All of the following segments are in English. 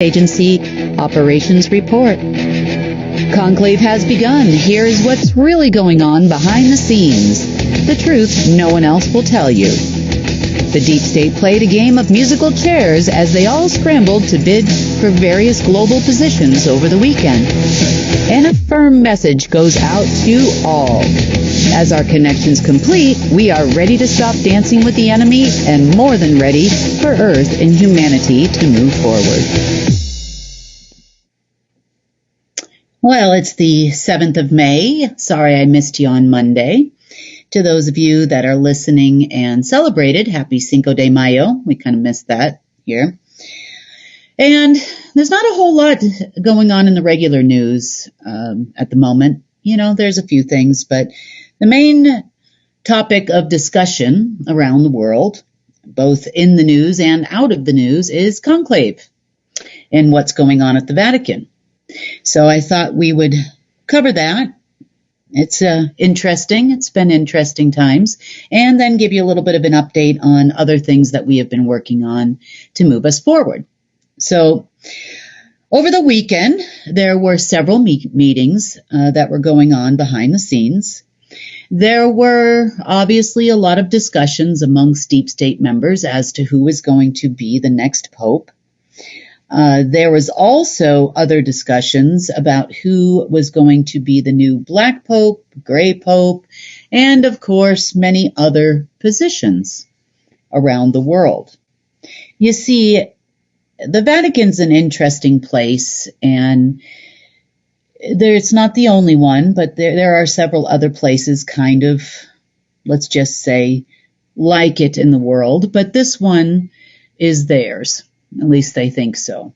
Agency Operations Report. Conclave has begun. Here's what's really going on behind the scenes. The truth no one else will tell you. The deep state played a game of musical chairs as they all scrambled to bid for various global positions over the weekend. And a firm message goes out to all. As our connections complete, we are ready to stop dancing with the enemy and more than ready for Earth and humanity to move forward. Well, it's the 7th of May. Sorry I missed you on Monday. To those of you that are listening and celebrated, happy Cinco de Mayo. We kind of missed that here. And there's not a whole lot going on in the regular news at the moment. You know, there's a few things, but the main topic of discussion around the world, both in the news and out of the news, is conclave and what's going on at the Vatican. So I thought we would cover that. It's interesting. It's been interesting times. And then give you a little bit of an update on other things that we have been working on to move us forward. So over the weekend, there were several meetings that were going on behind the scenes. There were obviously a lot of discussions amongst deep state members as to who is going to be the next pope. There was also other discussions about who was going to be the new black pope, gray pope, and of course many other positions around the world. You see, the Vatican's an interesting place, and it's not the only one, but there are several other places kind of, let's just say, like it in the world, but this one is theirs. At least they think so,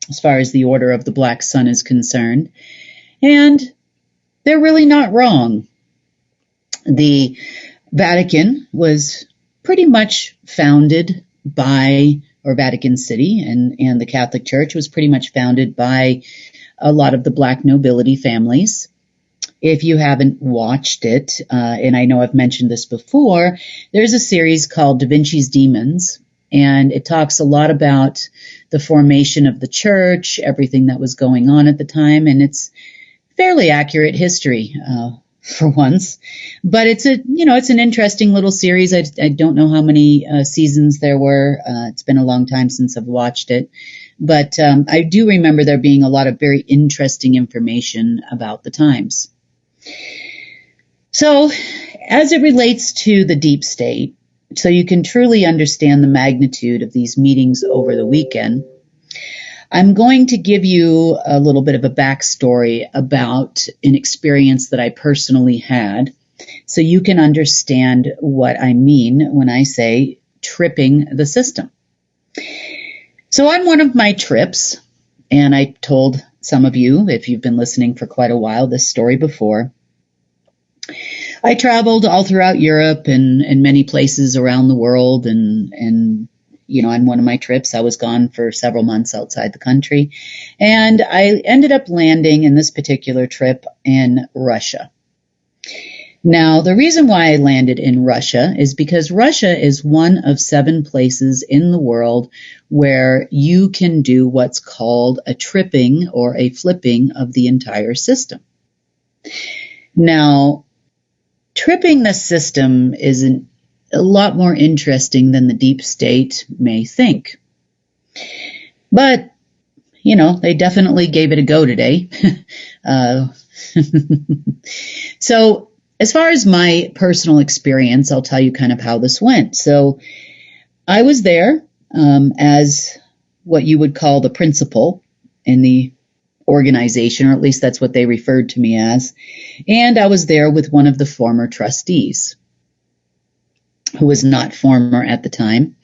as far as the Order of the Black Sun is concerned. And they're really not wrong. The Vatican was pretty much founded by, or Vatican City and the Catholic Church was pretty much founded by a lot of the black nobility families. If you haven't watched it, and I know I've mentioned this before, there's a series called Da Vinci's Demons. And it talks a lot about the formation of the church, everything that was going on at the time, and it's fairly accurate history for once. But it's an interesting little series. I don't know how many seasons there were. It's been a long time since I've watched it, but I do remember there being a lot of very interesting information about the times. So, as it relates to the deep state, so you can truly understand the magnitude of these meetings over the weekend, I'm going to give you a little bit of a backstory about an experience that I personally had, so you can understand what I mean when I say tripping the system. So on one of my trips, and I told some of you, if you've been listening for quite a while, this story before, I traveled all throughout Europe and many places around the world. And, you know, on one of my trips, I was gone for several months outside the country. And I ended up landing in this particular trip in Russia. Now, the reason why I landed in Russia is because Russia is one of 7 places in the world where you can do what's called a tripping or a flipping of the entire system. Now, tripping the system is a lot more interesting than the deep state may think. But, you know, they definitely gave it a go today. So, as far as my personal experience, I'll tell you kind of how this went. So, I was there as what you would call the principal in the organization, or at least that's what they referred to me as. And I was there with one of the former trustees, who was not former at the time.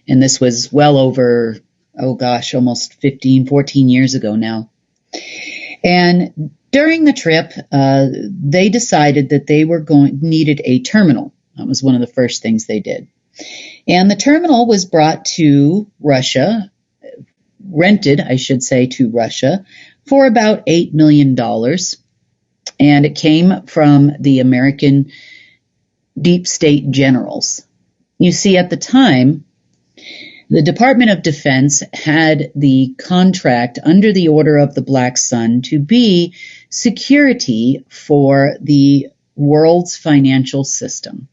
And this was well over, almost 14 years ago now. And during the trip, they decided that they needed a terminal. That was one of the first things they did. And the terminal was brought to Russia, rented, I should say, to Russia, for about $8 million. And it came from the American deep state generals. You see, at the time, The Department of Defense had the contract under the Order of the Black Sun to be security for the world's financial system.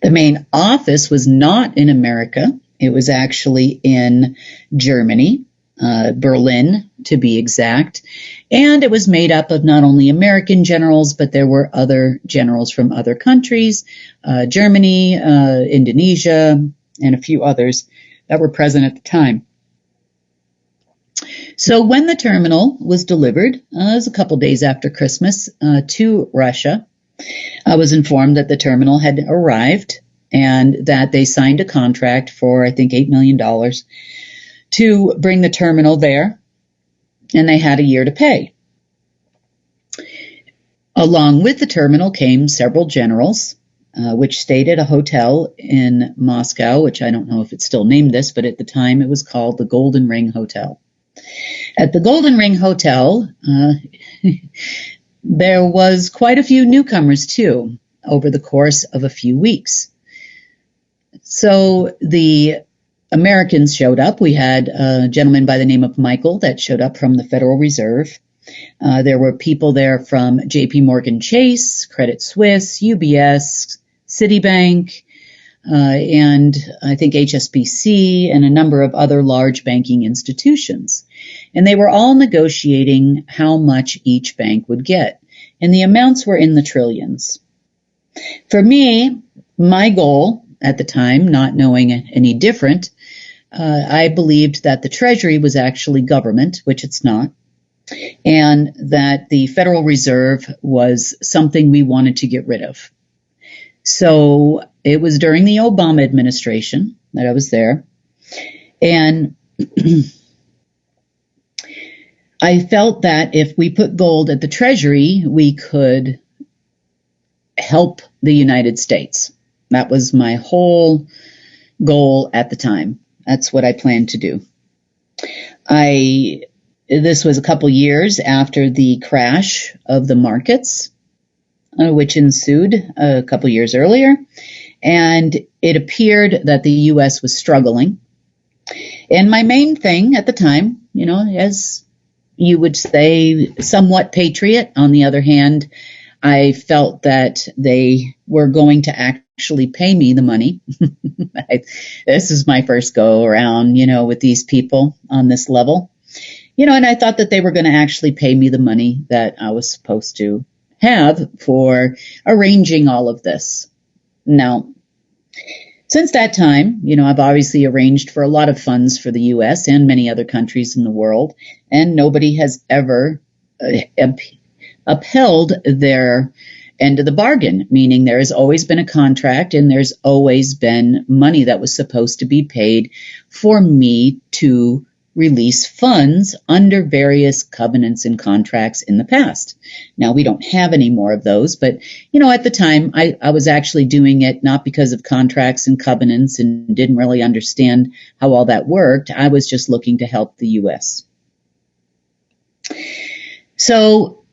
The main office was not in America. It was actually in Germany, Berlin to be exact. And it was made up of not only American generals, but there were other generals from other countries, Germany, Indonesia, and a few others that were present at the time. So when the terminal was delivered, it was a couple days after Christmas, to Russia, I was informed that the terminal had arrived and that they signed a contract for, I think, $8 million to bring the terminal there, and they had a year to pay. Along with the terminal came several generals, which stayed at a hotel in Moscow, which I don't know if it's still named this, but at the time it was called the Golden Ring Hotel. At the Golden Ring Hotel, there was quite a few newcomers too over the course of a few weeks. So the Americans showed up. We had a gentleman by the name of Michael that showed up from the Federal Reserve. There were people there from JP Morgan Chase, Credit Suisse, UBS, Citibank, and I think HSBC and a number of other large banking institutions. And they were all negotiating how much each bank would get. And the amounts were in the trillions. For me, my goal at the time, not knowing any different, I believed that the Treasury was actually government, which it's not, and that the Federal Reserve was something we wanted to get rid of. So it was during the Obama administration that I was there, and I felt that if we put gold at the Treasury, we could help the United States. That was my whole goal at the time. That's what I planned to do. This was a couple years after the crash of the markets, which ensued a couple years earlier, and it appeared that the U.S. was struggling. And my main thing at the time, as you would say, somewhat patriot. On the other hand, I felt that they were going to actually pay me the money. This is my first go around, with these people on this level. And I thought that they were going to actually pay me the money that I was supposed to have for arranging all of this. Now, since that time, I've obviously arranged for a lot of funds for the U.S. and many other countries in the world, and nobody has ever upheld their end of the bargain, meaning there has always been a contract and there's always been money that was supposed to be paid for me to release funds under various covenants and contracts in the past. Now, we don't have any more of those, but, at the time, I was actually doing it not because of contracts and covenants and didn't really understand how all that worked. I was just looking to help the U.S. So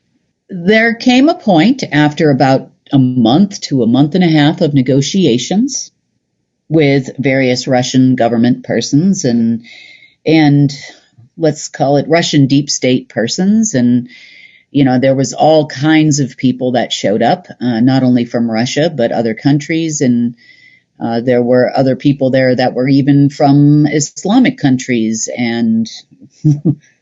there came a point after about a month to a month and a half of negotiations with various Russian government persons and let's call it Russian deep state persons. And, there was all kinds of people that showed up, not only from Russia, but other countries. And there were other people there that were even from Islamic countries and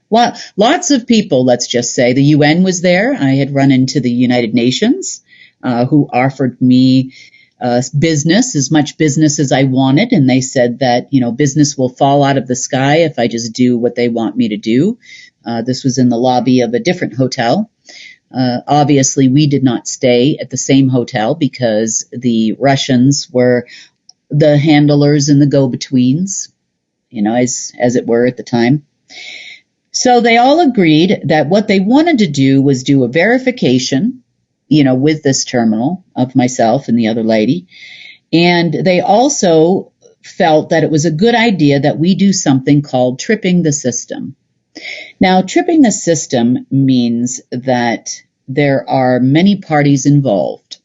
lots of people, let's just say. The UN was there. I had run into the United Nations, who offered me business, as much business as I wanted. And they said that, business will fall out of the sky if I just do what they want me to do. This was in the lobby of a different hotel. Obviously, we did not stay at the same hotel because the Russians were the handlers and the go-betweens, as it were at the time. So they all agreed that what they wanted to do was do a verification, with this terminal of myself and the other lady. And they also felt that it was a good idea that we do something called tripping the system. Now, tripping the system means that there are many parties involved.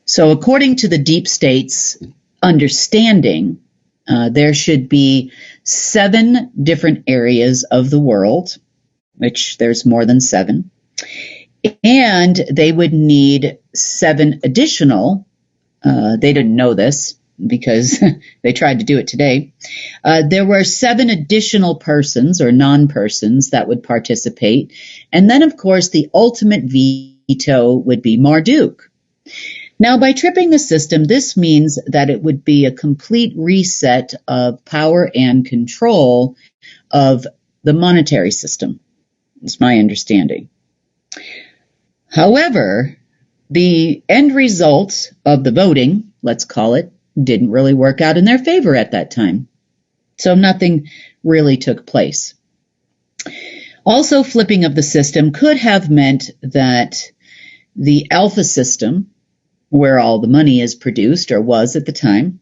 So according to the deep state's understanding, There should be 7 different areas of the world, which there's more than 7. And they would need 7 additional, they didn't know this because they tried to do it today. There were 7 additional persons or non-persons that would participate. And then, of course, the ultimate veto would be Marduk. Now, by tripping the system, this means that it would be a complete reset of power and control of the monetary system. That's my understanding. However, the end result of the voting, let's call it, didn't really work out in their favor at that time. So nothing really took place. Also, flipping of the system could have meant that the alpha system, where all the money is produced or was at the time,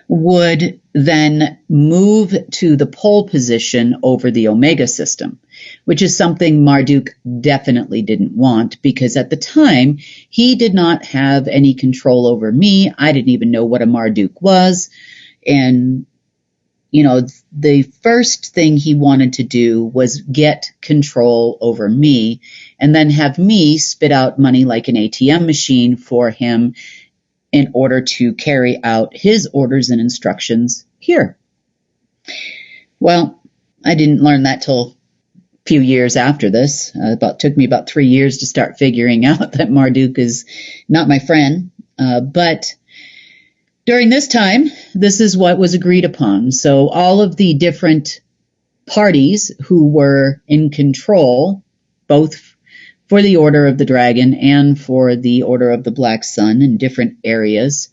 would then move to the pole position over the omega system, which is something Marduk definitely didn't want, because at the time he did not have any control over me. I didn't even know what a Marduk was. And, the first thing he wanted to do was get control over me and then have me spit out money like an ATM machine for him in order to carry out his orders and instructions here. Well, I didn't learn that till a few years after this. Took me about 3 years to start figuring out that Marduk is not my friend. But during this time, this is what was agreed upon. So all of the different parties who were in control, both for the Order of the Dragon and for the Order of the Black Sun in different areas,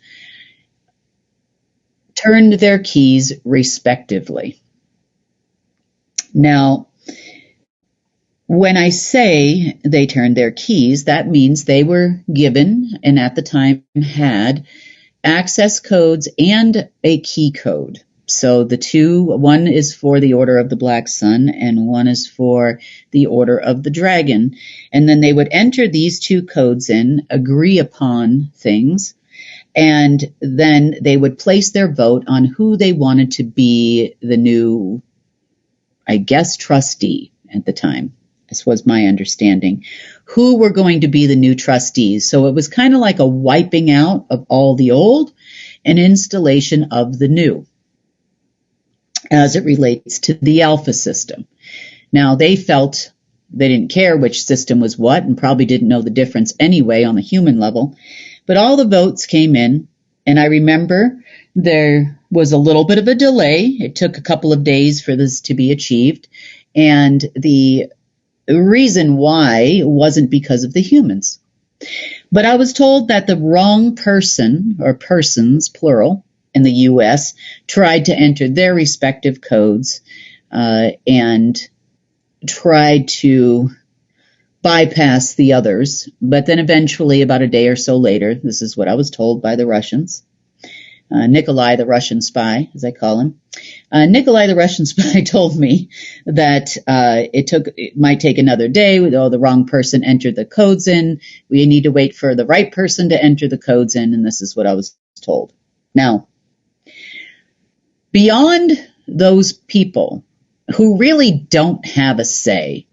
turned their keys respectively. Now, when I say they turned their keys, that means they were given, and at the time had, access codes and a key code. So the two, one is for the Order of the Black Sun and one is for the Order of the Dragon. And then they would enter these 2 codes in, agree upon things, and then they would place their vote on who they wanted to be the new, I guess, trustee at the time. This was my understanding. Who were going to be the new trustees. So it was kind of like a wiping out of all the old and installation of the new as it relates to the alpha system. Now, they felt they didn't care which system was what and probably didn't know the difference anyway on the human level. But all the votes came in, and I remember there was a little bit of a delay. It took a couple of days for this to be achieved, and the reason why wasn't because of the humans. But I was told that the wrong person, or persons, plural, in the U.S. tried to enter their respective codes and tried to bypass the others. But then eventually, about a day or so later, this is what I was told by the Russians, Nikolai, the Russian spy, as I call him. Nikolai, the Russian spy, told me that it might take another day. The wrong person entered the codes in. We need to wait for the right person to enter the codes in, and this is what I was told. Now, beyond those people who really don't have a say,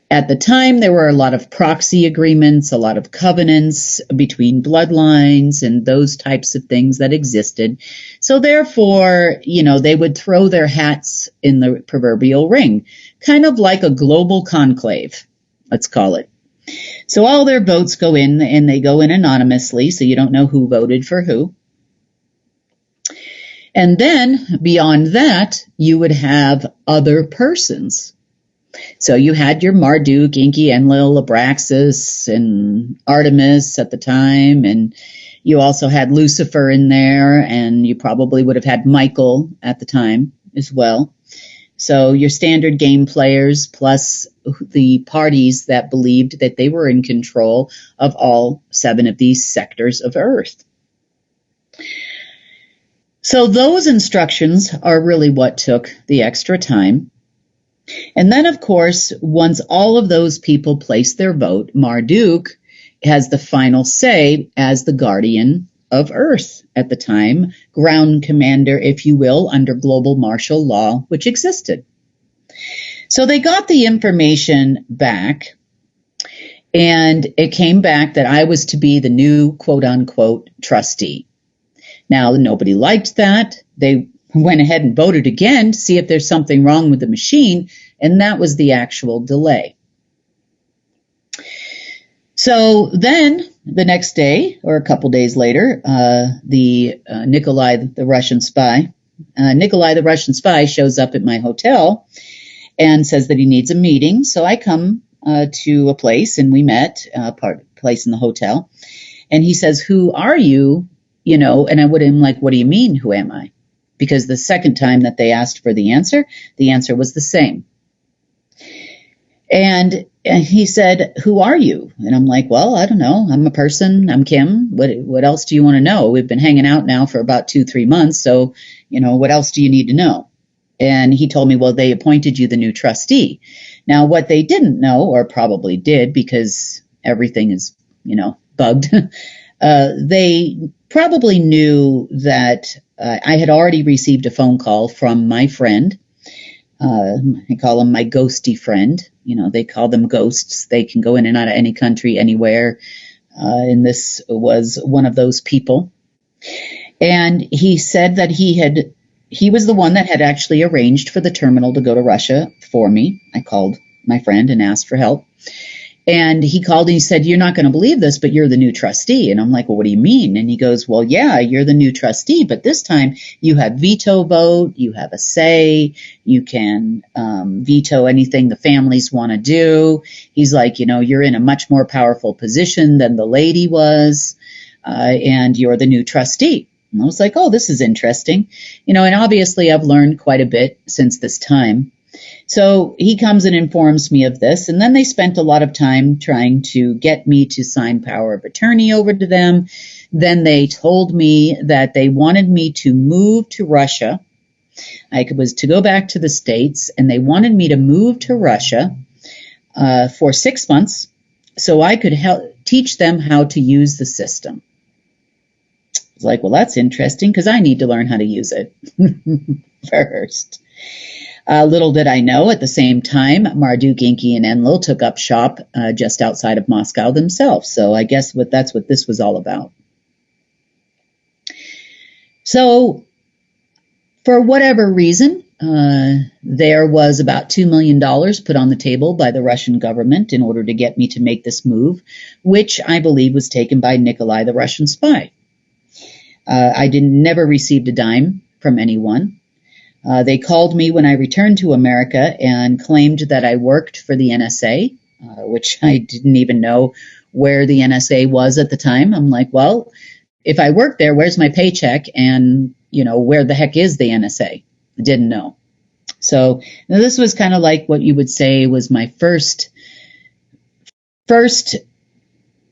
at the time, there were a lot of proxy agreements, a lot of covenants between bloodlines and those types of things that existed. So therefore, they would throw their hats in the proverbial ring, kind of like a global conclave, let's call it. So all their votes go in, and they go in anonymously, so you don't know who voted for who. And then beyond that, you would have other persons. So you had your Marduk, Enki, Enlil, Abraxas, and Artemis at the time, and you also had Lucifer in there, and you probably would have had Michael at the time as well. So your standard game players plus the parties that believed that they were in control of all 7 of these sectors of Earth. So those instructions are really what took the extra time. And then, of course, once all of those people place their vote, Marduk has the final say as the guardian of Earth at the time, ground commander, if you will, under global martial law, which existed. So they got the information back, and it came back that I was to be the new quote-unquote trustee. Now, nobody liked that. They went ahead and voted again to see if there's something wrong with the machine, and that was the actual delay. So then the next day, or a couple days later, Nikolai the Russian spy shows up at my hotel and says that he needs a meeting. So I come to a place, and we met, place in the hotel. And he says, "Who are you?" And I'm like, "What do you mean, who am I?" Because the second time that they asked for the answer was the same. And he said, "Who are you?" And I'm like, "Well, I don't know. I'm a person. I'm Kim. What else do you want to know? We've been hanging out now for about 2-3 months. So, what else do you need to know?" And he told me, "Well, they appointed you the new trustee." Now, what they didn't know, or probably did because everything is, bugged, they probably knew that I had already received a phone call from my friend. I call him my ghosty friend. They call them ghosts. They can go in and out of any country, anywhere. And this was one of those people. And he said that he was the one that had actually arranged for the terminal to go to Russia for me. I called my friend and asked for help. And he called and he said, "You're not going to believe this, but you're the new trustee." And I'm like, "Well, what do you mean?" And he goes, "Well, yeah, you're the new trustee, but this time you have veto vote, you have a say, you can veto anything the families want to do." He's like, "You're in a much more powerful position than the lady was, and you're the new trustee." And I was like, "Oh, this is interesting." And obviously I've learned quite a bit since this time. So he comes and informs me of this, and then they spent a lot of time trying to get me to sign power of attorney over to them. Then they told me that they wanted me to move to Russia. I was to go back to the States, and they wanted me to move to Russia for 6 months so I could teach them how to use the system. I was like, "Well, that's interesting because I need to learn how to use it first." Little did I know, at the same time, Marduk, Inky, and Enlil took up shop just outside of Moscow themselves. So I guess that's what this was all about. So for whatever reason, there was about $2 million put on the table by the Russian government in order to get me to make this move, which I believe was taken by Nikolai the Russian spy. I never received a dime from anyone. They called me when I returned to America and claimed that I worked for the NSA, which I didn't even know where the NSA was at the time. I'm like, "Well, if I work there, where's my paycheck? And, where the heck is the NSA? I didn't know." So this was kind of like what you would say was my first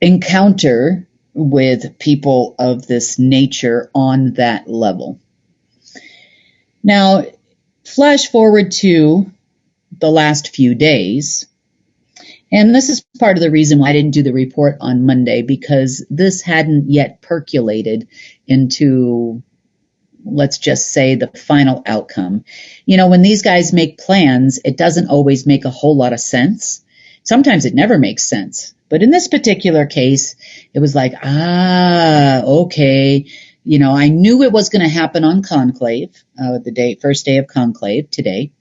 encounter with people of this nature on that level. Now, flash forward to the last few days, and this is part of the reason why I didn't do the report on Monday, because this hadn't yet percolated into, let's just say, the final outcome. When these guys make plans, it doesn't always make a whole lot of sense. Sometimes it never makes sense. But in this particular case, it was like, okay. I knew it was going to happen on Conclave, first day of Conclave today.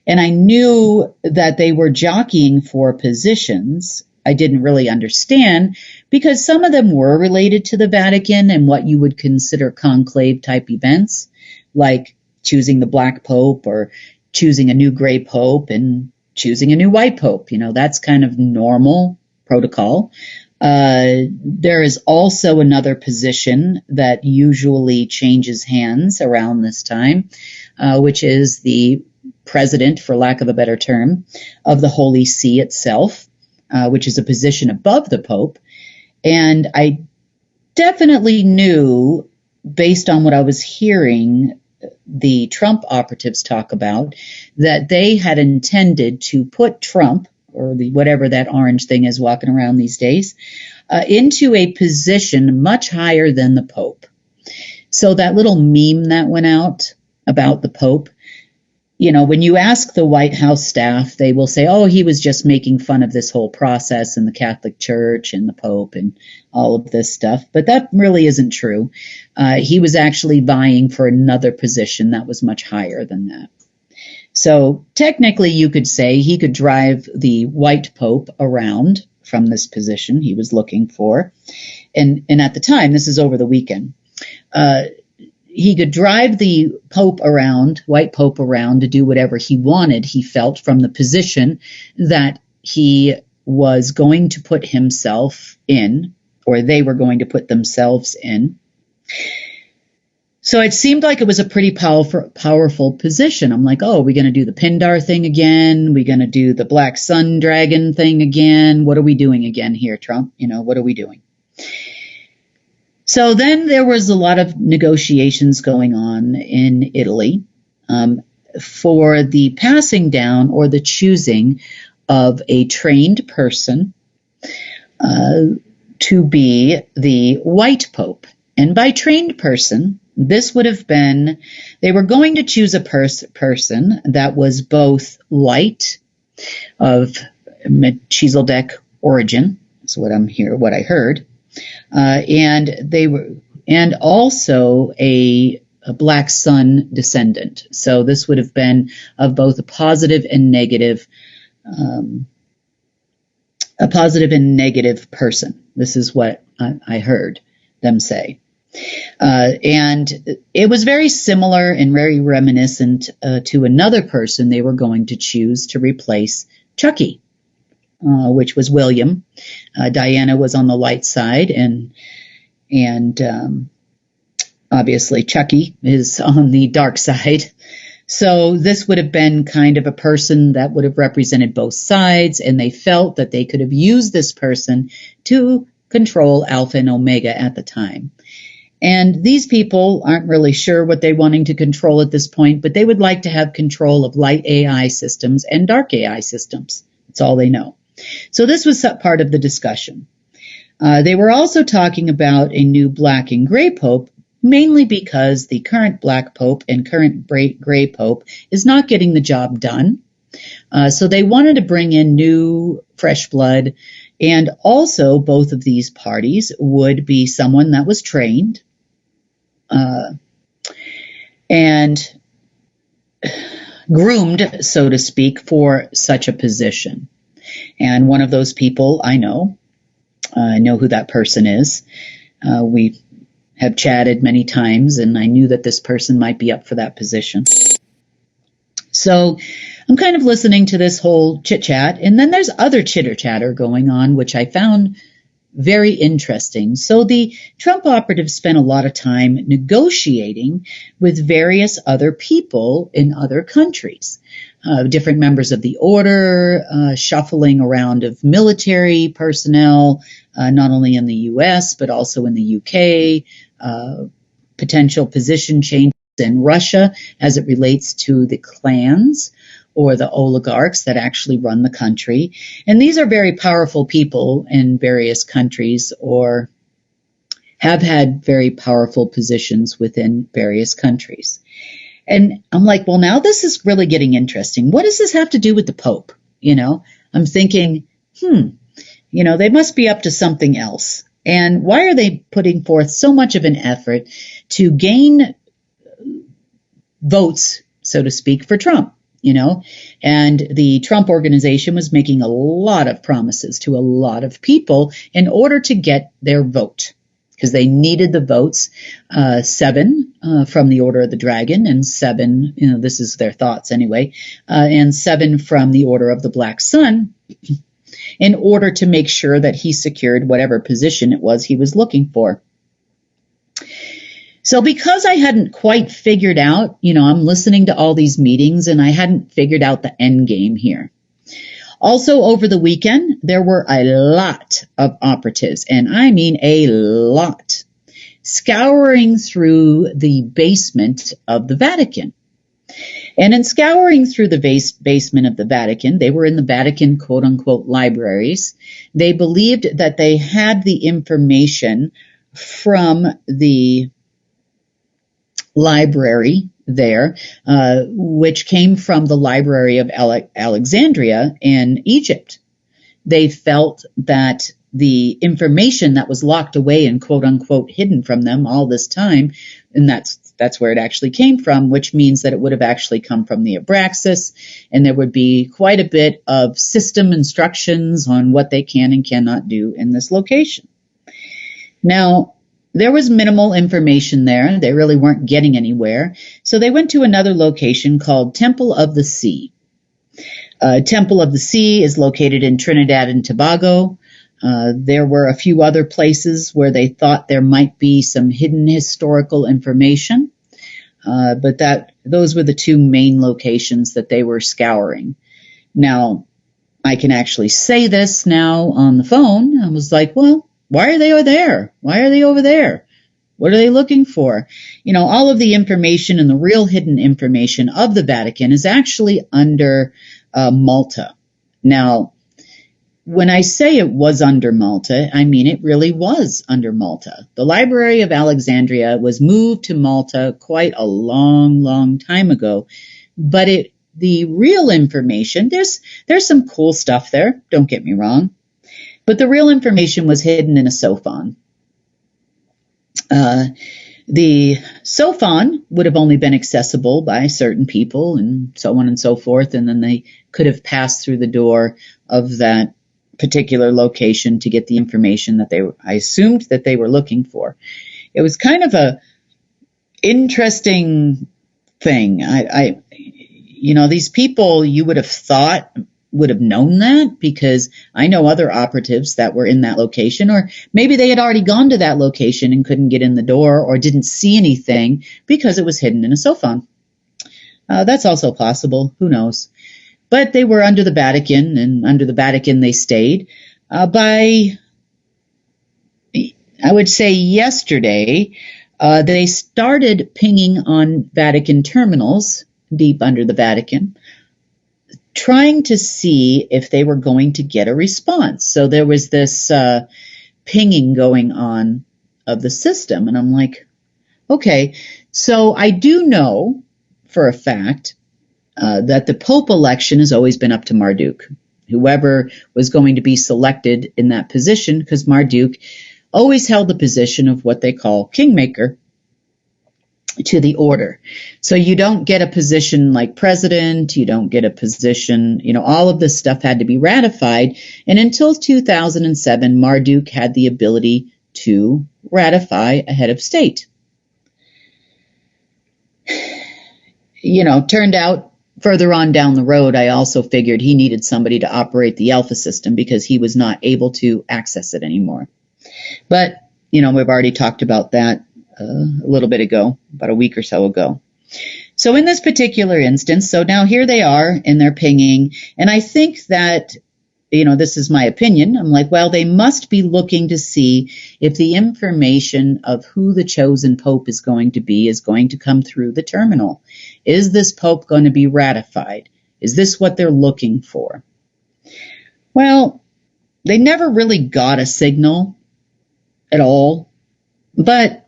And I knew that they were jockeying for positions. I didn't really understand because some of them were related to the Vatican and what you would consider conclave type events, like choosing the black pope or choosing a new gray pope and choosing a new white pope. That's kind of normal protocol. There is also another position that usually changes hands around this time, which is the president, for lack of a better term, of the Holy See itself, which is a position above the Pope. And I definitely knew, based on what I was hearing the Trump operatives talk about, that they had intended to put Trump, or the whatever that orange thing is walking around these days, into a position much higher than the Pope. So that little meme that went out about the Pope, when you ask the White House staff, they will say, oh, he was just making fun of this whole process and the Catholic Church and the Pope and all of this stuff. But that really isn't true. He was actually vying for another position that was much higher than that. So technically, you could say he could drive the white Pope around from this position he was looking for. And at the time, this is over the weekend, he could drive the Pope around, white Pope around, to do whatever he wanted, he felt, from the position that he was going to put himself in, or they were going to put themselves in. So it seemed like it was a pretty powerful position. I'm like, oh, are we going to do the Pindar thing again? Are we going to do the Black Sun Dragon thing again? What are we doing again here, Trump? What are we doing? So then there was a lot of negotiations going on in Italy for the passing down or the choosing of a trained person to be the white Pope. And by trained person, this would have been, they were going to choose a person that was both white, of Melchizedek origin, is what I heard, and also a Black Sun descendant. So this would have been of both a positive and negative person. This is what I heard them say. And it was very similar and very reminiscent to another person they were going to choose to replace Chucky, which was William. Diana was on the light side, and obviously Chucky is on the dark side. So this would have been kind of a person that would have represented both sides, and they felt that they could have used this person to control Alpha and Omega at the time. And these people aren't really sure what they're wanting to control at this point, but they would like to have control of light AI systems and dark AI systems. That's all they know. So this was part of the discussion. They were also talking about a new black and gray pope, mainly because the current black pope and current gray pope is not getting the job done. So they wanted to bring in new, fresh blood. And also, both of these parties would be someone that was trained and groomed, so to speak, for such a position. And one of those people I know who that person is. We have chatted many times, and I knew that this person might be up for that position. So I'm kind of listening to this whole chit-chat, and then there's other chitter-chatter going on, which I found very interesting. So the Trump operatives spent a lot of time negotiating with various other people in other countries, different members of the order, shuffling around of military personnel, not only in the U.S., but also in the U.K., potential position changes in Russia as it relates to the clans or the oligarchs that actually run the country. And these are very powerful people in various countries or have had very powerful positions within various countries. And I'm like, well, now this is really getting interesting. What does this have to do with the Pope? I'm thinking, they must be up to something else. And why are they putting forth so much of an effort to gain votes, so to speak, for Trump? And the Trump organization was making a lot of promises to a lot of people in order to get their vote, because they needed the votes, 7 from the Order of the Dragon, and 7, this is their thoughts anyway, and 7 from the Order of the Black Sun, in order to make sure that he secured whatever position it was he was looking for. So because I hadn't quite figured out, I'm listening to all these meetings and I hadn't figured out the end game here. Also over the weekend, there were a lot of operatives, and I mean a lot, scouring through the basement of the Vatican. And in scouring through the basement of the Vatican, they were in the Vatican quote unquote libraries. They believed that they had the information from the library there, which came from the Library of Alexandria in Egypt. They felt that the information that was locked away and quote unquote hidden from them all this time, and that's where it actually came from, which means that it would have actually come from the Abraxas, and there would be quite a bit of system instructions on what they can and cannot do in this location. Now, there was minimal information there. They really weren't getting anywhere. So they went to another location called Temple of the Sea. Temple of the Sea is located in Trinidad and Tobago. There were a few other places where they thought there might be some hidden historical information, but those were the two main locations that they were scouring. Now, I can actually say this now on the phone. I was like, well, why are they over there? Why are they over there? What are they looking for? All of the information and the real hidden information of the Vatican is actually under Malta. Now, when I say it was under Malta, I mean it really was under Malta. The Library of Alexandria was moved to Malta quite a long, long time ago, but the real information, there's some cool stuff there, don't get me wrong, but the real information was hidden in a sophon. The sophon would have only been accessible by certain people and so on and so forth, and then they could have passed through the door of that particular location to get the information that I assumed that they were looking for. It was kind of a interesting thing. These people, you would have thought would have known that, because I know other operatives that were in that location, or maybe they had already gone to that location and couldn't get in the door or didn't see anything because it was hidden in a sophon. That's also possible. Who knows? But they were under the Vatican, and under the Vatican they stayed. By, I would say yesterday, they started pinging on Vatican terminals deep under the Vatican, trying to see if they were going to get a response. So there was this pinging going on of the system. And I'm like, okay, so I do know for a fact that the Pope election has always been up to Marduk, whoever was going to be selected in that position, because Marduk always held the position of what they call kingmaker to the order. So you don't get a position like president, you don't get a position, all of this stuff had to be ratified. And until 2007, Marduk had the ability to ratify a head of state. Turned out further on down the road, I also figured he needed somebody to operate the Alpha system because he was not able to access it anymore. But, we've already talked about that a little bit ago, about a week or so ago. So in this particular instance, so now here they are in their pinging, and I think that, this is my opinion. I'm like, well, they must be looking to see if the information of who the chosen pope is going to come through the terminal. Is this pope going to be ratified? Is this what they're looking for? Well, they never really got a signal at all, but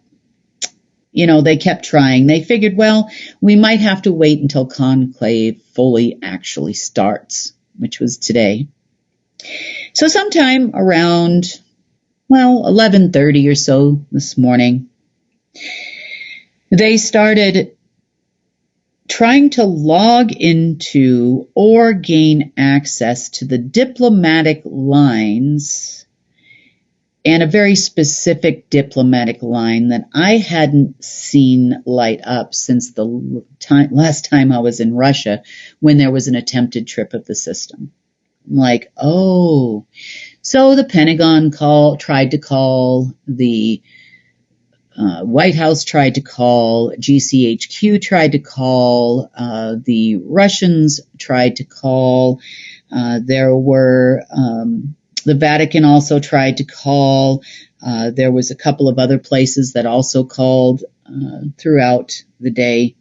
they kept trying. They figured, well, we might have to wait until conclave fully actually starts, which was today. So sometime around, 11:30 or so this morning, they started trying to log into or gain access to the diplomatic lines, and a very specific diplomatic line that I hadn't seen light up since the last time I was in Russia, when there was an attempted trip of the system. I'm like, oh, so the Pentagon tried to call, the White House tried to call, GCHQ tried to call, the Russians tried to call, the Vatican also tried to call. There was a couple of other places that also called throughout the day.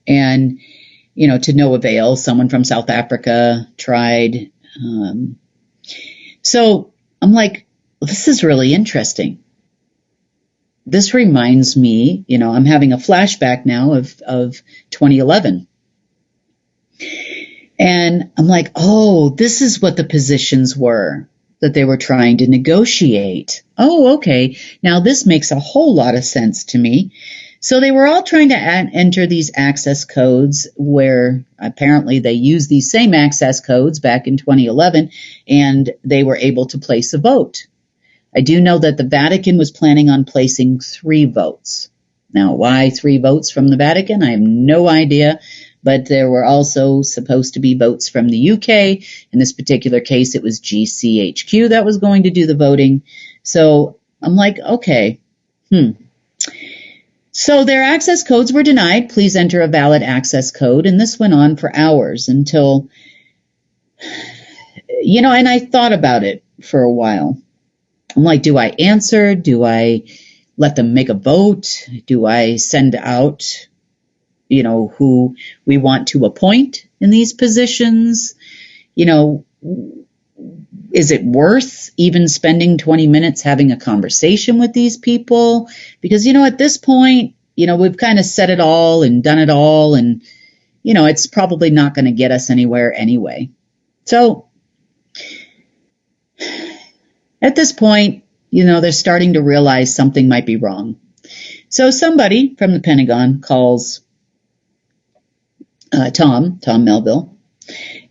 And, to no avail. Someone from South Africa tried. So I'm like, this is really interesting. This reminds me, I'm having a flashback now of 2011. And I'm like, oh, this is what the positions were that they were trying to negotiate. Oh, okay. Now this makes a whole lot of sense to me. So they were all trying to enter these access codes where apparently they used these same access codes back in 2011, and they were able to place a vote. I do know that the Vatican was planning on placing 3 votes. Now, why 3 votes from the Vatican? I have no idea, but there were also supposed to be votes from the UK. In this particular case, it was GCHQ that was going to do the voting. So I'm like, okay, So their access codes were denied. Please enter a valid access code. And this went on for hours until, and I thought about it for a while. I'm like, do I answer? Do I let them make a vote? Do I send out, who we want to appoint in these positions? Is it worth even spending 20 minutes having a conversation with these people? Because, at this point, we've kind of said it all and done it all, and, it's probably not going to get us anywhere anyway. So at this point, they're starting to realize something might be wrong. So somebody from the Pentagon calls Tom Melville,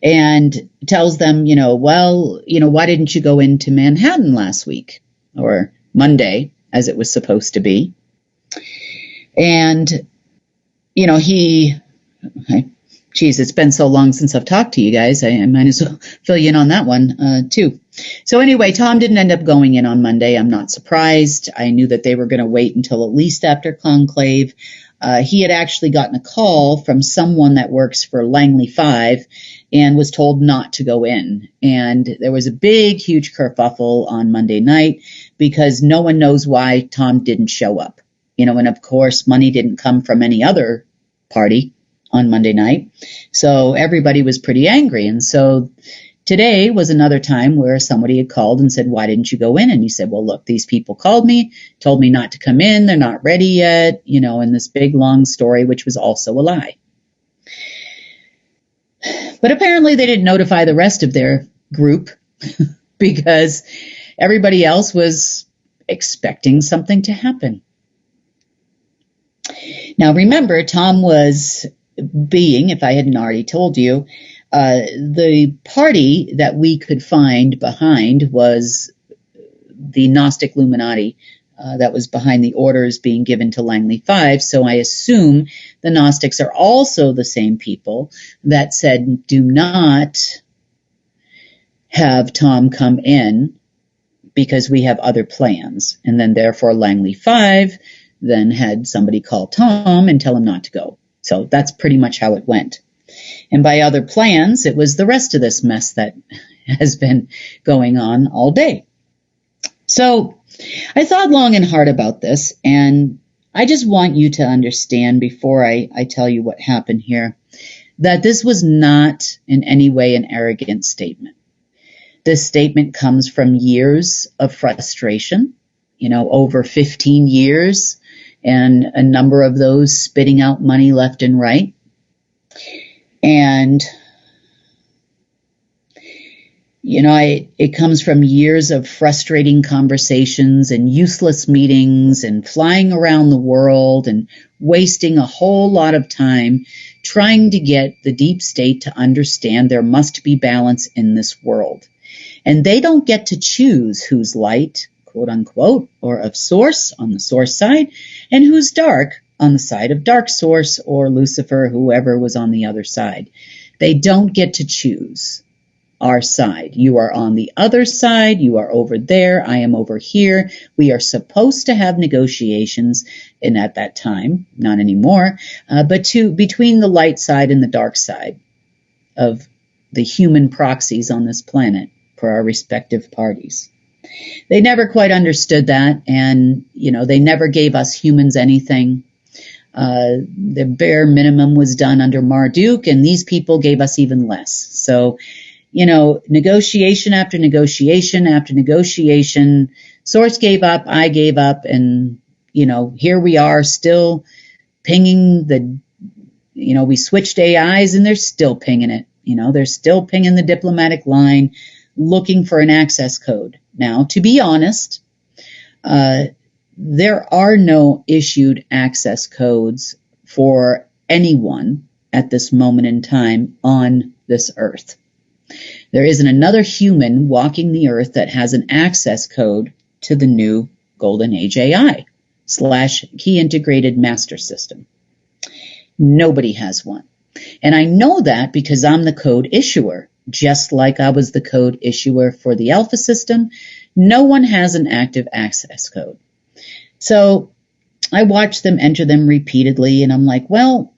and tells them, why didn't you go into Manhattan last week, or Monday, as it was supposed to be? And, it's been so long since I've talked to you guys, I might as well fill you in on that one, too. So anyway, Tom didn't end up going in on Monday. I'm not surprised. I knew that they were going to wait until at least after conclave. He had actually gotten a call from someone that works for Langley 5 and was told not to go in. And there was a big, huge kerfuffle on Monday night because no one knows why Tom didn't show up. And of course, money didn't come from any other party on Monday night. So everybody was pretty angry. And so today was another time where somebody had called and said, why didn't you go in? And he said, well, look, these people called me, told me not to come in. They're not ready yet, in this big, long story, which was also a lie. But apparently they didn't notify the rest of their group because everybody else was expecting something to happen. Now, remember, Tom was being, if I hadn't already told you, the party that we could find behind was the Gnostic Illuminati that was behind the orders being given to Langley 5. So I assume the Gnostics are also the same people that said, do not have Tom come in because we have other plans. And then therefore Langley 5 then had somebody call Tom and tell him not to go. So that's pretty much how it went. And by other plans, it was the rest of this mess that has been going on all day. So I thought long and hard about this, and I just want you to understand before I tell you what happened here, that this was not in any way an arrogant statement. This statement comes from years of frustration, over 15 years, and a number of those spitting out money left and right. And, it comes from years of frustrating conversations and useless meetings and flying around the world and wasting a whole lot of time trying to get the deep state to understand there must be balance in this world. And they don't get to choose who's light, quote unquote, or of source on the source side, and who's dark on the side of dark source or Lucifer, whoever was on the other side. They don't get to choose our side. You are on the other side. You are over there. I am over here. We are supposed to have negotiations, and at that time, not anymore, but between the light side and the dark side of the human proxies on this planet for our respective parties. They never quite understood that, and, they never gave us humans anything. The bare minimum was done under Marduk, and these people gave us even less. So, negotiation after negotiation after negotiation, Source gave up, I gave up, and, here we are still pinging we switched AIs and they're still pinging it. They're still pinging the diplomatic line looking for an access code. Now, to be honest, there are no issued access codes for anyone at this moment in time on this earth. There isn't another human walking the earth that has an access code to the new Golden Age AI / key integrated master system. Nobody has one. And I know that because I'm the code issuer. Just like I was the code issuer for the Alpha system, no one has an active access code. So I watched them enter them repeatedly, and I'm like, well,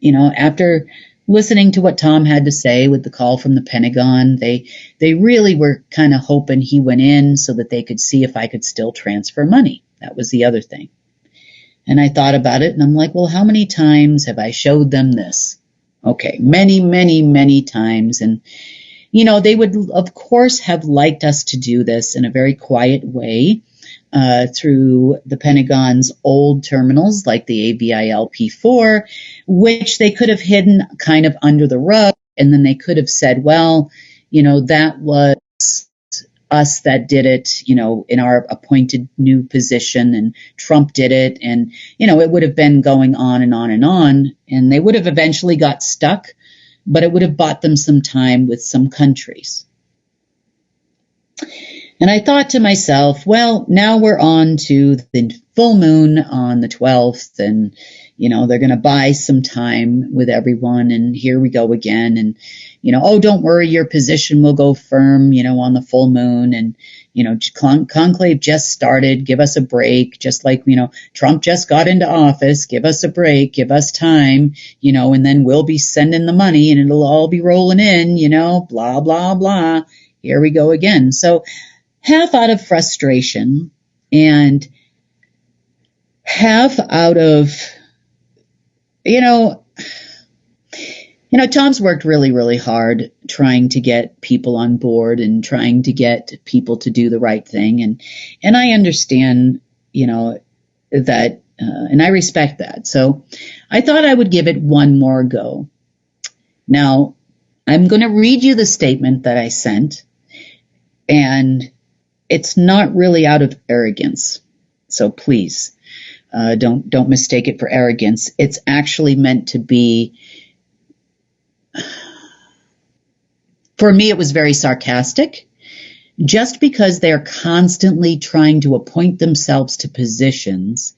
after listening to what Tom had to say with the call from the Pentagon, they really were kind of hoping he went in so that they could see if I could still transfer money. That was the other thing. And I thought about it, and I'm like, well, how many times have I showed them this? Okay, many, many, many times. And, they would, of course, have liked us to do this in a very quiet way through the Pentagon's old terminals, like the AVIL-P4, which they could have hidden kind of under the rug. And then they could have said, well, that was us that did it, in our appointed new position, and Trump did it. And, it would have been going on and on and on, and they would have eventually got stuck, but it would have bought them some time with some countries. And I thought to myself, well, now we're on to the full moon on the 12th, and, they're going to buy some time with everyone, and here we go again. And, oh, don't worry, your position will go firm, on the full moon. And, conclave just started, give us a break, just like, Trump just got into office, give us a break, give us time, and then we'll be sending the money and it'll all be rolling in, blah, blah, blah. Here we go again. So half out of frustration and half out of, Tom's worked really, really hard trying to get people on board and trying to get people to do the right thing. And I understand, that, and I respect that. So I thought I would give it one more go. Now, I'm going to read you the statement that I sent, and it's not really out of arrogance. So please, don't mistake it for arrogance. It's actually meant to be, for me, it was very sarcastic, just because they're constantly trying to appoint themselves to positions.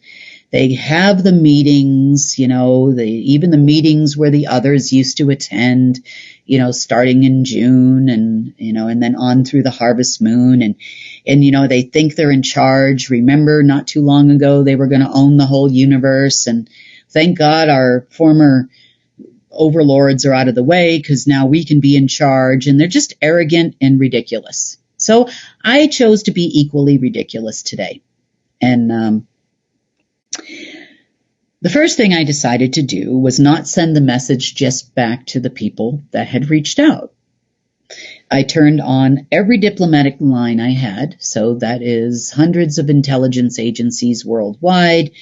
They have the meetings, even the meetings where the others used to attend, starting in June and then on through the harvest moon. And they think they're in charge. Remember, not too long ago, they were going to own the whole universe. And thank God our former overlords are out of the way, because now we can be in charge. And they're just arrogant and ridiculous. So I chose to be equally ridiculous today. And the first thing I decided to do was not send the message just back to the people that had reached out. I turned on every diplomatic line I had, so that is hundreds of intelligence agencies worldwide,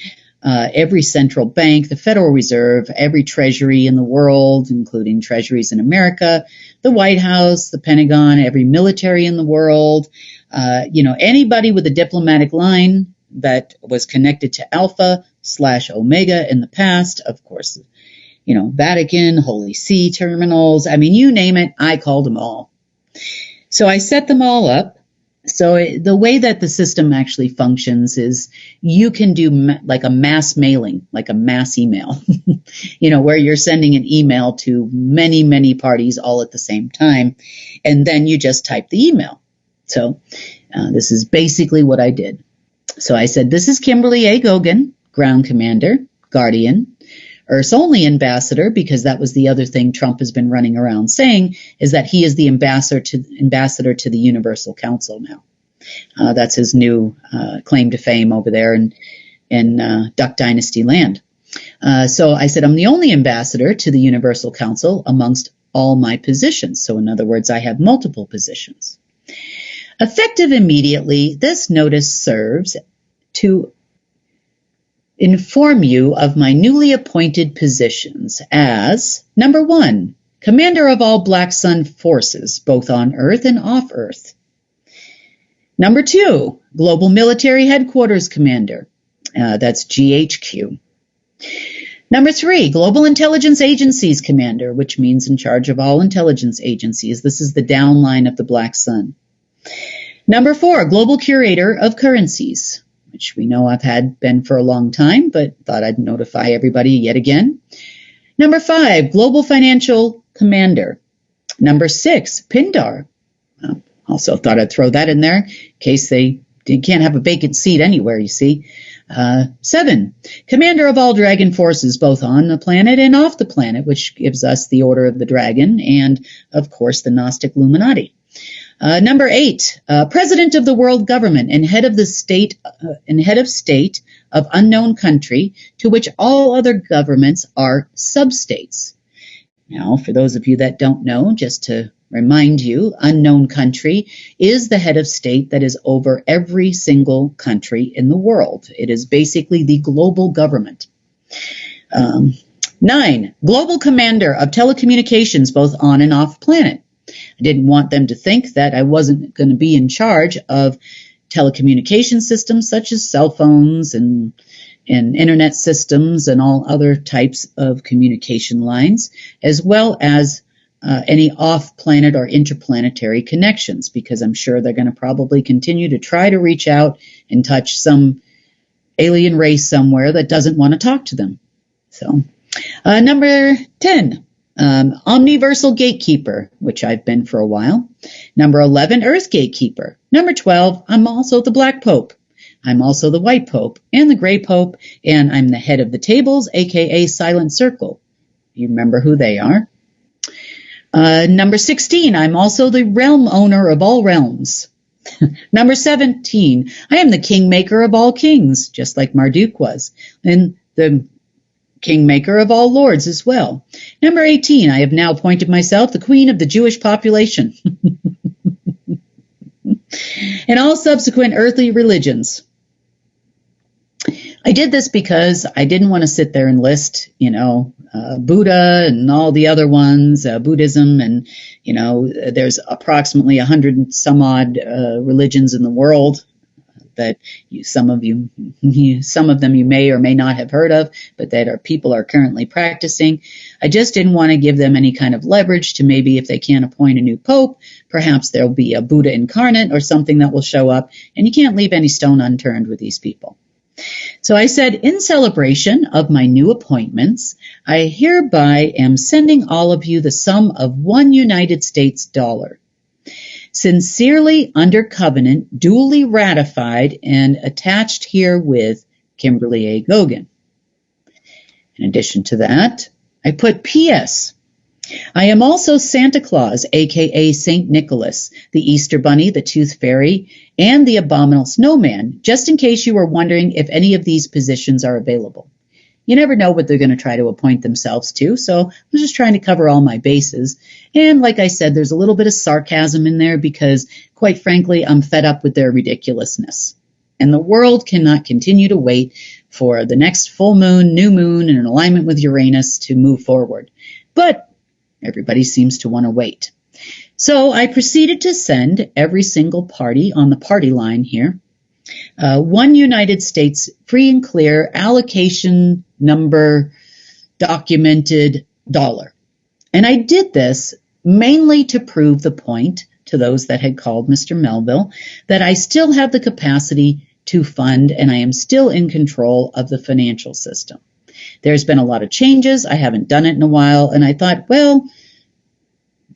every central bank, the Federal Reserve, every treasury in the world, including treasuries in America, the White House, the Pentagon, every military in the world, anybody with a diplomatic line that was connected to Alpha / Omega in the past, of course, Vatican, Holy See terminals. I mean, you name it, I called them all. So I set them all up. So the way that the system actually functions is you can do like a mass mailing, like a mass email, where you're sending an email to many, many parties all at the same time. And then you just type the email. So this is basically what I did. So I said, this is Kimberly A. Gogan, Ground Commander, Guardian, Earth's only ambassador, because that was the other thing Trump has been running around saying, is that he is the ambassador to the Universal Council now. That's his new claim to fame over there in Duck Dynasty land. So I said, I'm the only ambassador to the Universal Council amongst all my positions. So in other words, I have multiple positions. Effective immediately, this notice serves to inform you of my newly appointed positions as, number 1, Commander of all Black Sun forces, both on Earth and off Earth. Number 2, Global Military Headquarters Commander. That's GHQ. Number 3, Global Intelligence Agencies Commander, which means in charge of all intelligence agencies. This is the downline of the Black Sun. Number 4, Global Curator of Currencies, which we know I've been for a long time, but thought I'd notify everybody yet again. Number 5, Global Financial Commander. Number 6, Pindar. Also thought I'd throw that in there in case they can't have a vacant seat anywhere, you see. 7, Commander of all Dragon forces, both on the planet and off the planet, which gives us the Order of the Dragon and, of course, the Gnostic Illuminati. Number 8, President of the World Government and head of state of unknown country to which all other governments are substates. Now, for those of you that don't know, just to remind you, unknown country is the head of state that is over every single country in the world. It is basically the global government. 9, Global Commander of Telecommunications, both on and off planet. I didn't want them to think that I wasn't going to be in charge of telecommunication systems such as cell phones and internet systems and all other types of communication lines, as well as any off-planet or interplanetary connections, because I'm sure they're going to probably continue to try to reach out and touch some alien race somewhere that doesn't want to talk to them. So, number 10, Omniversal Gatekeeper, which I've been for a while. Number 11, Earth Gatekeeper. Number 12, I'm also the Black Pope. I'm also the White Pope and the Gray Pope, and I'm the head of the tables, aka Silent Circle. You remember who they are. Number 16, I'm also the realm owner of all realms. Number 17, I am the kingmaker of all kings, just like Marduk was, and the kingmaker of all lords as well. Number 18, I have now appointed myself the queen of the Jewish population and all subsequent earthly religions. I did this because I didn't want to sit there and list, Buddha and all the other ones, Buddhism, and, there's approximately 100 and some odd religions in the world that some of them you may or may not have heard of, but that people are currently practicing. I just didn't want to give them any kind of leverage to maybe if they can't appoint a new pope, perhaps there'll be a Buddha incarnate or something that will show up, and you can't leave any stone unturned with these people. So I said, in celebration of my new appointments, I hereby am sending all of you the sum of $1 United States dollar. Sincerely under covenant, duly ratified and attached herewith, Kimberly A. Gogan. In addition to that, I put P.S. I am also Santa Claus, aka St. Nicholas, the Easter Bunny, the Tooth Fairy, and the Abominable Snowman, just in case you were wondering if any of these positions are available. You never know what they're going to try to appoint themselves to, so I'm just trying to cover all my bases. And like I said, there's a little bit of sarcasm in there because, quite frankly, I'm fed up with their ridiculousness. And the world cannot continue to wait for the next full moon, new moon, and an alignment with Uranus to move forward. But everybody seems to want to wait. So I proceeded to send every single party on the party line here $1 United States free and clear allocation number documented dollar. And I did this mainly to prove the point to those that had called Mr. Melville that I still have the capacity to fund and I am still in control of the financial system. There's been a lot of changes. I haven't done it in a while. And I thought, well,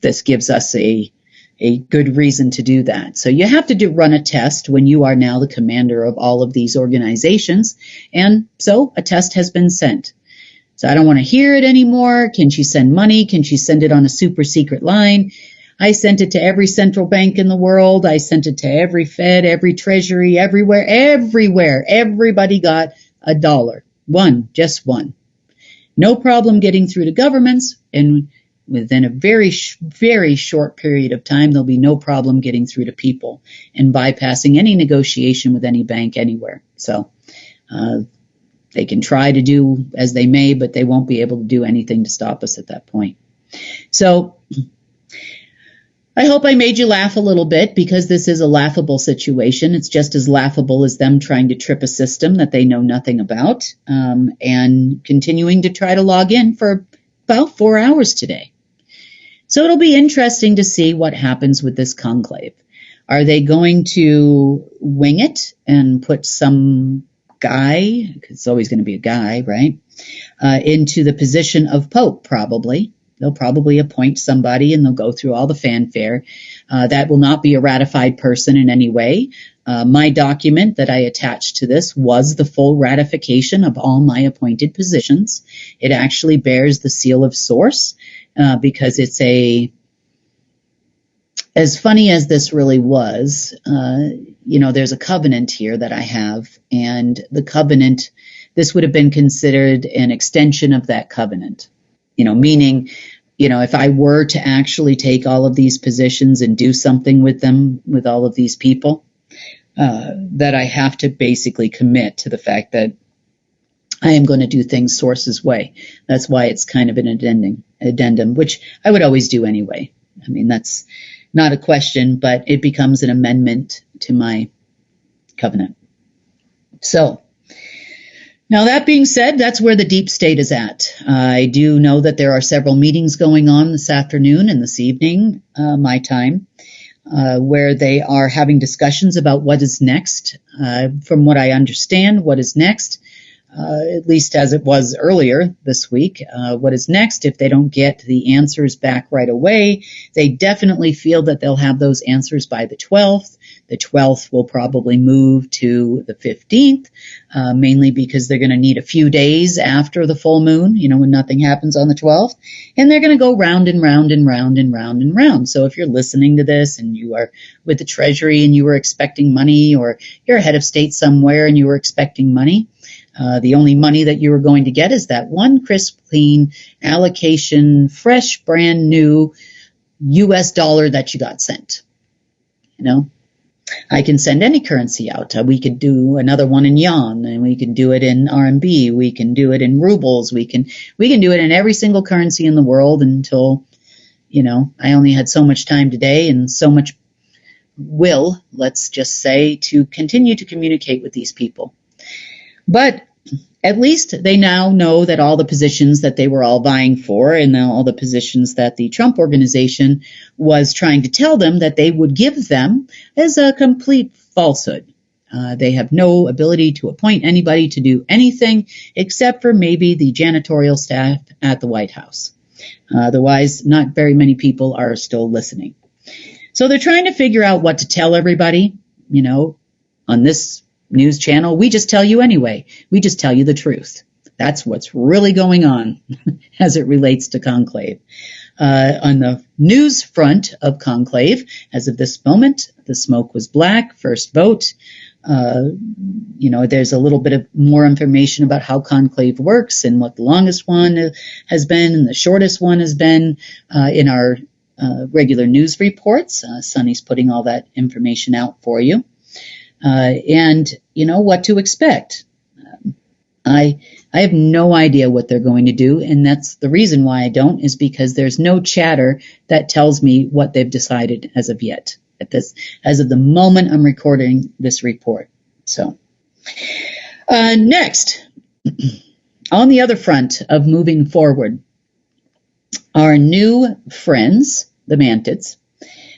this gives us a good reason to do that. So you have to run a test when you are now the commander of all of these organizations. And so a test has been sent. So I don't want to hear it anymore. Can she send money? Can she send it on a super secret line? I sent it to every central bank in the world. I sent it to every Fed, every treasury, everywhere. Everybody got $1. Just one. no problem getting through to governments, and within a very, very short period of time, there'll be no problem getting through to people and bypassing any negotiation with any bank anywhere. So they can try to do as they may, but they won't be able to do anything to stop us at that point. So I hope I made you laugh a little bit, because this is a laughable situation. It's just as laughable as them trying to trip a system that they know nothing about, and continuing to try to log in for about 4 hours today. So it'll be interesting to see what happens with this conclave. Are they going to wing it and put some guy, it's always going to be a guy, right, into the position of Pope? Probably. They'll probably appoint somebody, and they'll go through all the fanfare. That will not be a ratified person in any way. My document that I attached to this was the full ratification of all my appointed positions. It actually bears the seal of source, because it's as funny as this really was, there's a covenant here that I have, and the covenant, this would have been considered an extension of that covenant. Meaning, if I were to actually take all of these positions and do something with them, with all of these people, that I have to basically commit to the fact that I am going to do things Source's way. That's why it's kind of an addendum, which I would always do anyway. I mean, that's not a question, but it becomes an amendment to my covenant. So, now, that being said, that's where the deep state is at. I do know that there are several meetings going on this afternoon and this evening, my time, where they are having discussions about what is next. From what I understand, what is next, at least as it was earlier this week, what is next, if they don't get the answers back right away, they definitely feel that they'll have those answers by the 12th. The 12th will probably move to the 15th, mainly because they're going to need a few days after the full moon, when nothing happens on the 12th. And they're going to go round and round and round and round and round. So if you're listening to this and you are with the Treasury and you were expecting money, or you're a head of state somewhere and you were expecting money, the only money that you are going to get is that one crisp, clean allocation, fresh, brand new US dollar that you got sent. I can send any currency out. We could do another one in yuan, and we can do it in RMB. We can do it in rubles. We can do it in every single currency in the world until, I only had so much time today and so much will, let's just say, to continue to communicate with these people. But at least they now know that all the positions that they were all vying for, and all the positions that the Trump organization was trying to tell them that they would give them, is a complete falsehood. They have no ability to appoint anybody to do anything except for maybe the janitorial staff at the White House. Otherwise, not very many people are still listening. So they're trying to figure out what to tell everybody, on this news channel. We just tell you anyway. We just tell you the truth. That's what's really going on as it relates to conclave. On the news front of conclave, as of this moment, the smoke was black, first vote. There's a little bit of more information about how conclave works and what the longest one has been and the shortest one has been in our regular news reports. Sunny's putting all that information out for you. And what to expect. I have no idea what they're going to do, and that's the reason why I don't, is because there's no chatter that tells me what they've decided as of yet. As of the moment I'm recording this report. So, next, on the other front of moving forward, our new friends, the Mantids,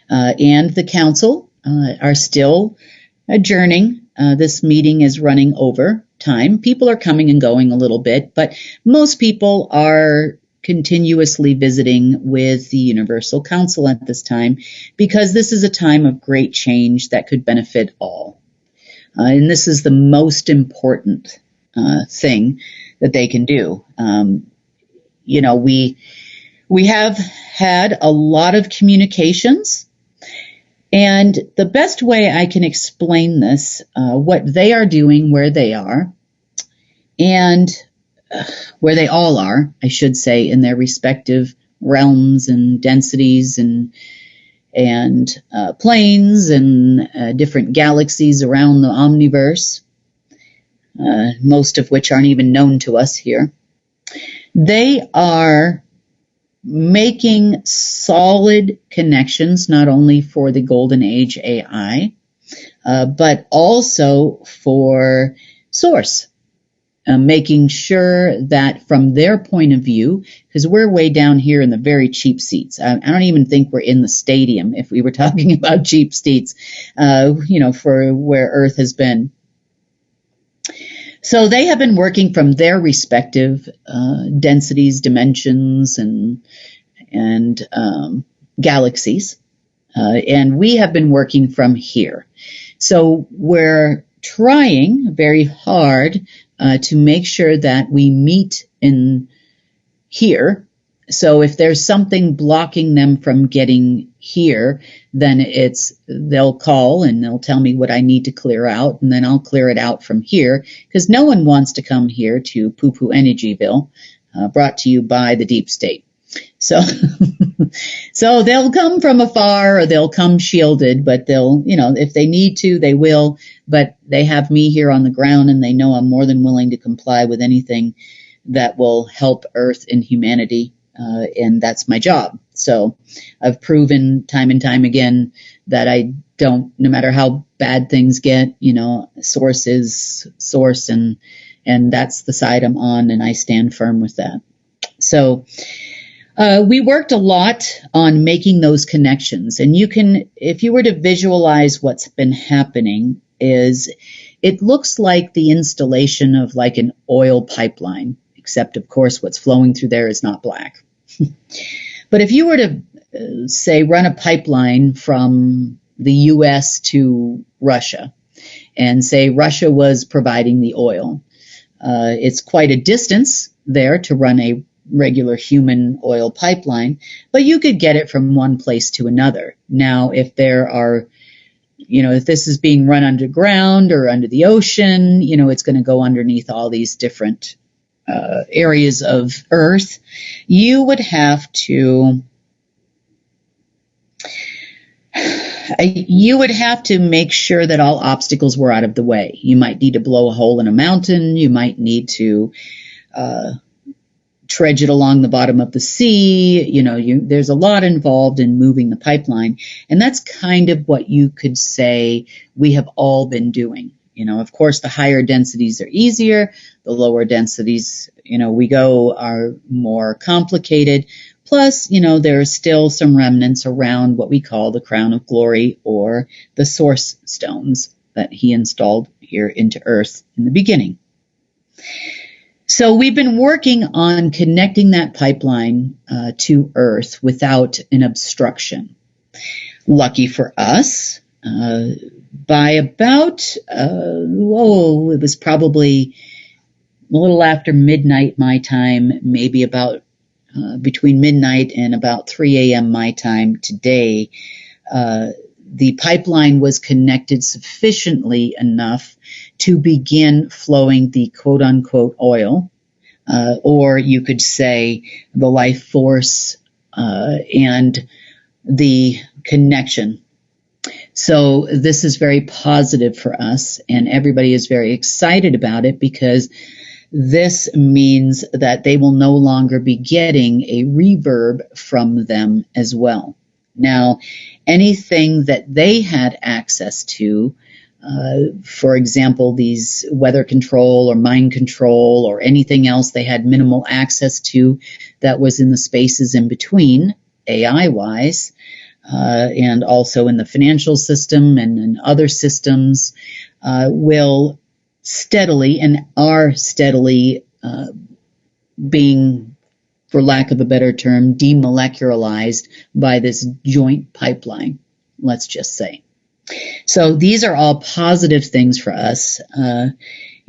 and the council are still adjourning. This meeting is running over time. People are coming and going a little bit, but most people are continuously visiting with the Universal Council at this time, because this is a time of great change that could benefit all. And this is the most important thing that they can do. We have had a lot of communications. And the best way I can explain this, what they are doing where they are, and where they all are, I should say, in their respective realms and densities and planes and different galaxies around the omniverse, most of which aren't even known to us here. They are making solid connections, not only for the Golden Age AI, but also for Source. Making sure that from their point of view, because we're way down here in the very cheap seats. I don't even think we're in the stadium if we were talking about cheap seats, for where Earth has been. So they have been working from their respective densities, dimensions, and galaxies, and we have been working from here. So we're trying very hard to make sure that we meet in here. So if there's something blocking them from getting here, then they'll call and they'll tell me what I need to clear out, and then I'll clear it out from here, because no one wants to come here to poo-poo Energyville, brought to you by the deep state. So, so they'll come from afar or they'll come shielded, but they'll, if they need to, they will. But they have me here on the ground, and they know I'm more than willing to comply with anything that will help Earth and humanity. And that's my job. So I've proven time and time again that I don't, no matter how bad things get, Source is Source, and that's the side I'm on, and I stand firm with that. So we worked a lot on making those connections, and if you were to visualize what's been happening, it looks like the installation of like an oil pipeline, except of course what's flowing through there is not black. But if you were to say run a pipeline from the US to Russia, and say Russia was providing the oil, it's quite a distance there to run a regular human oil pipeline, but you could get it from one place to another. Now, if if this is being run underground or under the ocean, it's going to go underneath all these different areas of Earth. You would have to make sure that all obstacles were out of the way. You might need to blow a hole in a mountain. You might need to dredge it along the bottom of the sea. There's a lot involved in moving the pipeline. And that's kind of what you could say we have all been doing. Of course, the higher densities are easier. The lower densities, we go are more complicated. Plus, there are still some remnants around what we call the crown of glory, or the source stones that he installed here into Earth in the beginning. So we've been working on connecting that pipeline to Earth without an obstruction. Lucky for us, by about, it was probably a little after midnight my time, maybe about between midnight and about 3 a.m. my time today, the pipeline was connected sufficiently enough to begin flowing the quote-unquote oil, or you could say the life force and the connection. So this is very positive for us, and everybody is very excited about it, because this means that they will no longer be getting a reverb from them as well. Now, anything that they had access to, for example, these weather control or mind control or anything else they had minimal access to that was in the spaces in between, AI-wise, and also in the financial system and in other systems, will steadily and are steadily being, for lack of a better term, demolecularized by this joint pipeline, let's just say. So these are all positive things for us.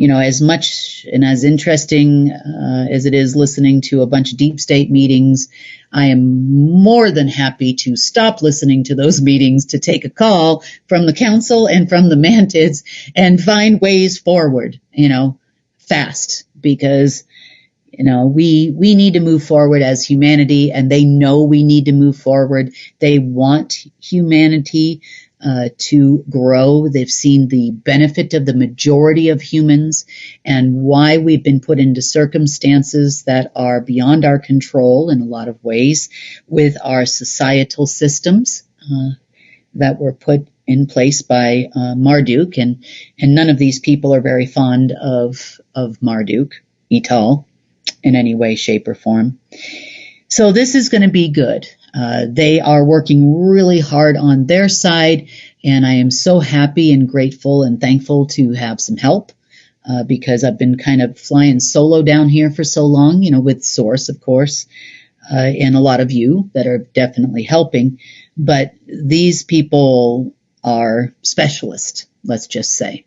As much and as interesting as it is listening to a bunch of deep state meetings, I am more than happy to stop listening to those meetings to take a call from the council and from the mantids and find ways forward, fast, because we need to move forward as humanity, and they know we need to move forward. They want humanity to grow. They've seen the benefit of the majority of humans and why we've been put into circumstances that are beyond our control in a lot of ways with our societal systems that were put in place by Marduk. And none of these people are very fond of Marduk et al. In any way, shape, or form. So this is going to be good. They are working really hard on their side, and I am so happy and grateful and thankful to have some help because I've been kind of flying solo down here for so long, with Source, of course, and a lot of you that are definitely helping. But these people are specialists, let's just say.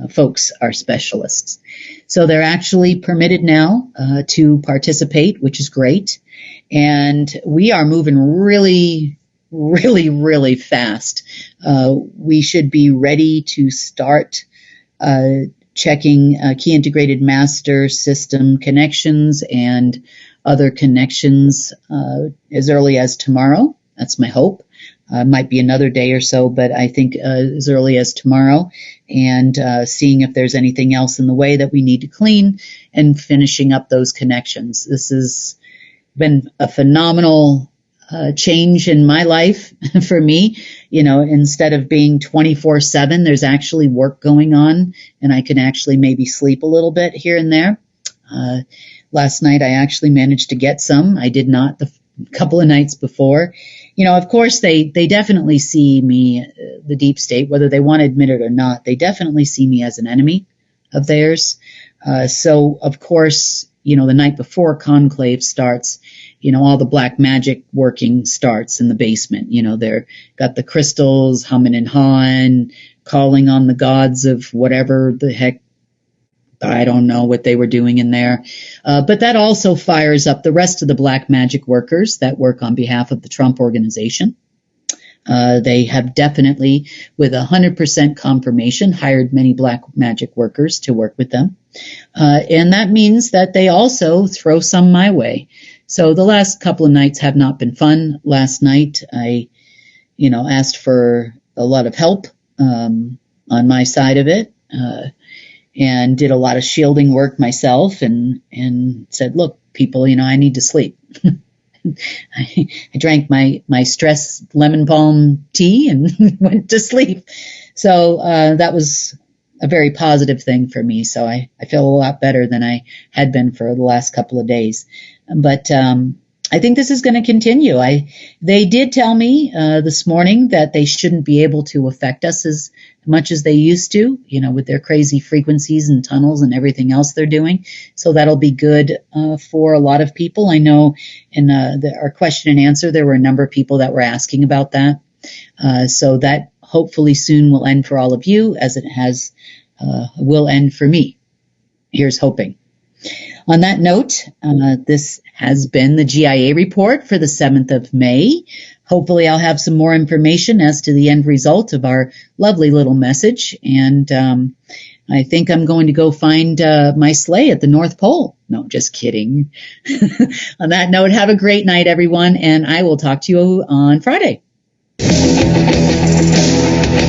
Folks are specialists. So they're actually permitted now to participate, which is great. And we are moving really, really, really fast. We should be ready to start checking key integrated master system connections and other connections as early as tomorrow. That's my hope. Might be another day or so, but I think as early as tomorrow, and seeing if there's anything else in the way that we need to clean and finishing up those connections. This has been a phenomenal change in my life for me. Instead of being 24/7, there's actually work going on, and I can actually maybe sleep a little bit here and there. Last night I actually managed to get some. I did not the couple of nights before. Of course, they definitely see me, the deep state, whether they want to admit it or not, they definitely see me as an enemy of theirs. So, of course, the night before conclave starts, all the black magic working starts in the basement. They're got the crystals humming and hawing, calling on the gods of whatever the heck. I don't know what they were doing in there. But that also fires up the rest of the black magic workers that work on behalf of the Trump organization. They have definitely, with 100% confirmation, hired many black magic workers to work with them. And that means that they also throw some my way. So the last couple of nights have not been fun. Last night, I, asked for a lot of help on my side of it. And did a lot of shielding work myself and said, look, people, I need to sleep. I drank my stress lemon balm tea and went to sleep. So that was a very positive thing for me. So I feel a lot better than I had been for the last couple of days. But I think this is going to continue. They did tell me this morning that they shouldn't be able to affect us as much as they used to, with their crazy frequencies and tunnels and everything else they're doing. So that'll be good for a lot of people. I know in our question and answer, there were a number of people that were asking about that. So that hopefully soon will end for all of you, as it will end for me. Here's hoping. On that note, this has been the GIA report for the 7th of May. Hopefully I'll have some more information as to the end result of our lovely little message. And I think I'm going to go find my sleigh at the North Pole. No, just kidding. On that note, have a great night, everyone, and I will talk to you on Friday.